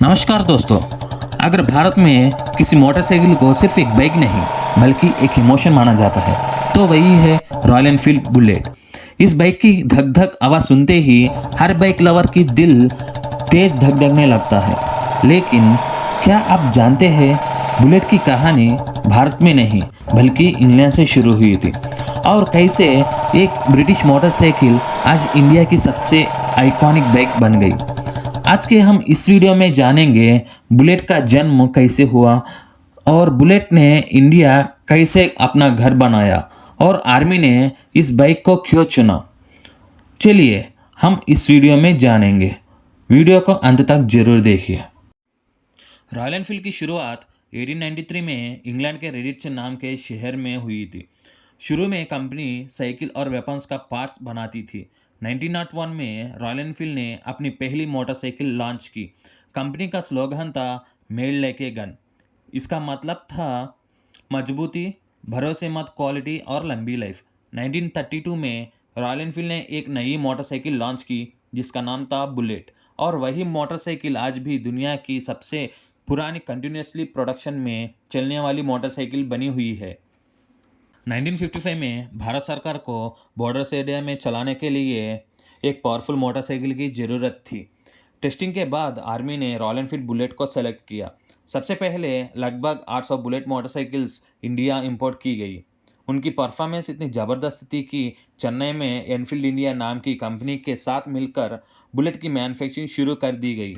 नमस्कार दोस्तों। अगर भारत में किसी मोटरसाइकिल को सिर्फ एक बाइक नहीं बल्कि एक इमोशन माना जाता है तो वही है रॉयल एनफील्ड बुलेट। इस बाइक की धक धक आवाज़ सुनते ही हर बाइक लवर की दिल तेज धकधकने लगता है। लेकिन क्या आप जानते हैं बुलेट की कहानी भारत में नहीं बल्कि इंग्लैंड से शुरू हुई थी और कैसे एक ब्रिटिश मोटरसाइकिल आज इंडिया की सबसे आइकॉनिक बाइक बन गई। आज के हम इस वीडियो में जानेंगे बुलेट का जन्म कैसे हुआ और बुलेट ने इंडिया कैसे अपना घर बनाया और आर्मी ने इस बाइक को क्यों चुना। चलिए हम इस वीडियो में जानेंगे। वीडियो को अंत तक जरूर देखिए। रॉयल एनफील्ड की शुरुआत 1893 में इंग्लैंड के रेडिच नाम के शहर में हुई थी। शुरू में कंपनी साइकिल और वेपन्स का पार्ट्स बनाती थी। 1901 में रॉयल एनफील्ड ने अपनी पहली मोटरसाइकिल लॉन्च की। कंपनी का स्लोगन था मेड लाइक ए गन। इसका मतलब था मजबूती, भरोसेमंद क्वालिटी और लंबी लाइफ। 1932 में रॉयल एनफील्ड ने एक नई मोटरसाइकिल लॉन्च की जिसका नाम था बुलेट और वही मोटरसाइकिल आज भी दुनिया की सबसे पुरानी कंटिन्यूसली प्रोडक्शन में चलने वाली मोटरसाइकिल बनी हुई है। 1955 में भारत सरकार को बॉर्डर एरिया में चलाने के लिए एक पावरफुल मोटरसाइकिल की ज़रूरत थी। टेस्टिंग के बाद आर्मी ने रॉयल एनफील्ड बुलेट को सेलेक्ट किया। सबसे पहले लगभग 800 बुलेट मोटरसाइकिल्स इंडिया इंपोर्ट की गई। उनकी परफॉर्मेंस इतनी ज़बरदस्त थी कि चेन्नई में एनफील्ड इंडिया नाम की कंपनी के साथ मिलकर बुलेट की मैन्युफैक्चरिंग शुरू कर दी गई।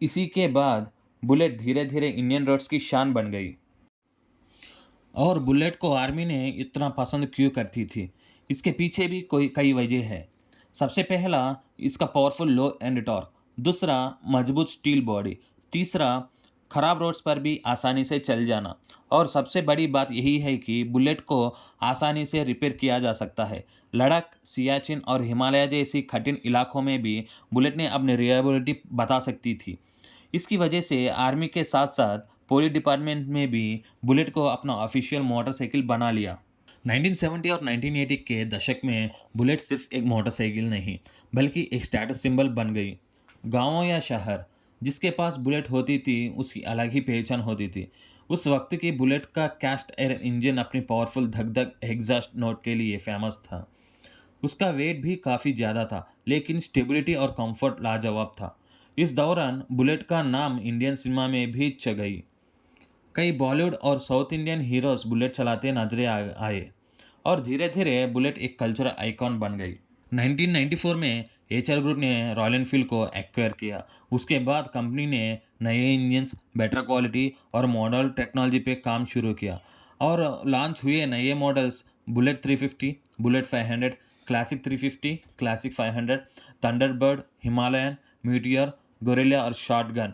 इसी के बाद बुलेट धीरे धीरे इंडियन रोड्स की शान बन गई। और बुलेट को आर्मी ने इतना पसंद क्यों करती थी, इसके पीछे भी कई वजह है। सबसे पहला, इसका पावरफुल लो एंड टॉर्क। दूसरा, मजबूत स्टील बॉडी। तीसरा, खराब रोड्स पर भी आसानी से चल जाना। और सबसे बड़ी बात यही है कि बुलेट को आसानी से रिपेयर किया जा सकता है। लद्दाख, सियाचिन और हिमालय जैसी कठिन इलाकों में भी बुलेट ने अपनी रिलायबिलिटी बता सकती थी। इसकी वजह से आर्मी के साथ साथ पुलिस डिपार्टमेंट में भी बुलेट को अपना ऑफिशियल मोटरसाइकिल बना लिया। 1970 और 1980 के दशक में बुलेट सिर्फ एक मोटरसाइकिल नहीं बल्कि एक स्टेटस सिंबल बन गई। गांवों या शहर जिसके पास बुलेट होती थी उसकी अलग ही पहचान होती थी। उस वक्त की बुलेट का कैस्ट आयरन इंजन अपनी पावरफुल धक धक एग्जॉस्ट नोट के लिए फेमस था। उसका वेट भी काफ़ी ज़्यादा था लेकिन स्टेबिलिटी और कंफर्ट लाजवाब था। इस दौरान बुलेट का नाम इंडियन सिनेमा में भी छा गई। कई बॉलीवुड और साउथ इंडियन हीरोज बुलेट चलाते नजरे आए और धीरे धीरे बुलेट एक कल्चरल आइकॉन बन गई। 1994 में एचआर ग्रुप ने रॉयल एनफील्ड को एक्वायर किया। उसके बाद कंपनी ने नए इंजन्स, बेटर क्वालिटी और मॉडल टेक्नोलॉजी पे काम शुरू किया और लॉन्च हुए नए models bullet 350, bullet 500, classic 350, classic 500, Thunderbird, Himalayan, meteor, gorilla और शॉटगन।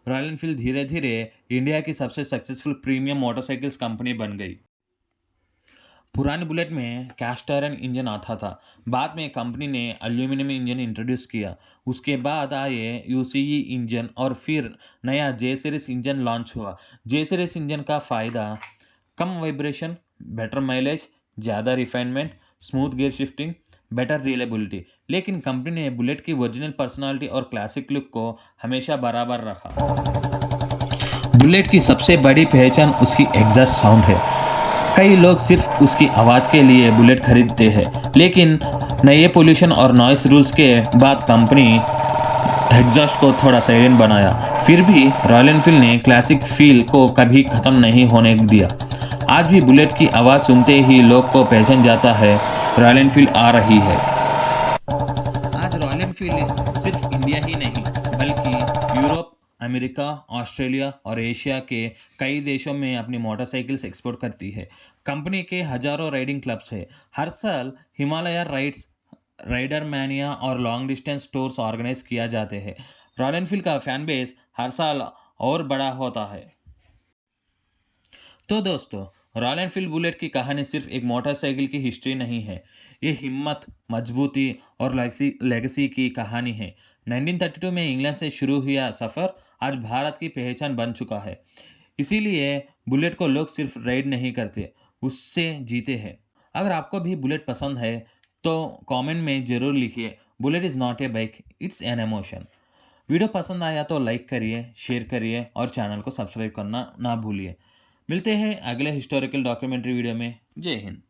रॉयल एनफील्ड धीरे धीरे इंडिया की सबसे सक्सेसफुल प्रीमियम मोटरसाइकिल्स कंपनी बन गई। पुरानी बुलेट में कैस्ट आयरन इंजन आता था। बाद में कंपनी ने एल्यूमिनियम इंजन इंट्रोड्यूस किया। उसके बाद आए यूसीई इंजन और फिर नया जे सीरीज इंजन लॉन्च हुआ। जे सीरीज इंजन का फ़ायदा कम वाइब्रेशन, बेटर माइलेज, ज़्यादा refinement, smooth gear shifting, better reliability. लेकिन कंपनी ने बुलेट की ओरिजिनल पर्सनालिटी और क्लासिक लुक को हमेशा बराबर रखा। बुलेट की सबसे बड़ी पहचान उसकी एग्जॉस्ट साउंड है। कई लोग सिर्फ उसकी आवाज़ के लिए बुलेट खरीदते हैं लेकिन नए पोल्यूशन और नॉइस रूल्स के बाद कंपनी एग्जॉस्ट को थोड़ा साइलेंट बनाया। फिर भी रॉयल एनफील्ड ने क्लासिक फील को कभी ख़त्म नहीं होने दिया। आज भी बुलेट की आवाज़ सुनते ही लोग को पहचान जाता है रॉयल एनफील्ड आ रही है। आज रॉयल एनफील्ड सिर्फ इंडिया ही नहीं बल्कि यूरोप, अमेरिका, ऑस्ट्रेलिया और एशिया के कई देशों में अपनी मोटरसाइकिल्स एक्सपोर्ट करती है। कंपनी के हजारों राइडिंग क्लब्स हैं। हर साल हिमालय राइड्स, राइडर मैनिया और लॉन्ग डिस्टेंस टूर्स ऑर्गेनाइज किया जाते हैं। रॉयल एनफील्ड का फैन बेस हर साल और बड़ा होता है। तो दोस्तों, रॉयल एनफील्ड बुलेट की कहानी सिर्फ एक मोटरसाइकिल की हिस्ट्री नहीं है, ये हिम्मत, मजबूती और लेगेसी की कहानी है। 1932 में इंग्लैंड से शुरू हुआ सफ़र आज भारत की पहचान बन चुका है। इसीलिए बुलेट को लोग सिर्फ राइड नहीं करते, उससे जीते हैं। अगर आपको भी बुलेट पसंद है तो कमेंट में ज़रूर लिखिए, bullet is not a bike, it's an emotion. Video पसंद आया तो लाइक करिए, शेयर करिए और चैनल को सब्सक्राइब करना ना भूलिए। मिलते हैं अगले हिस्टोरिकल डॉक्यूमेंट्री वीडियो में। जय हिंद।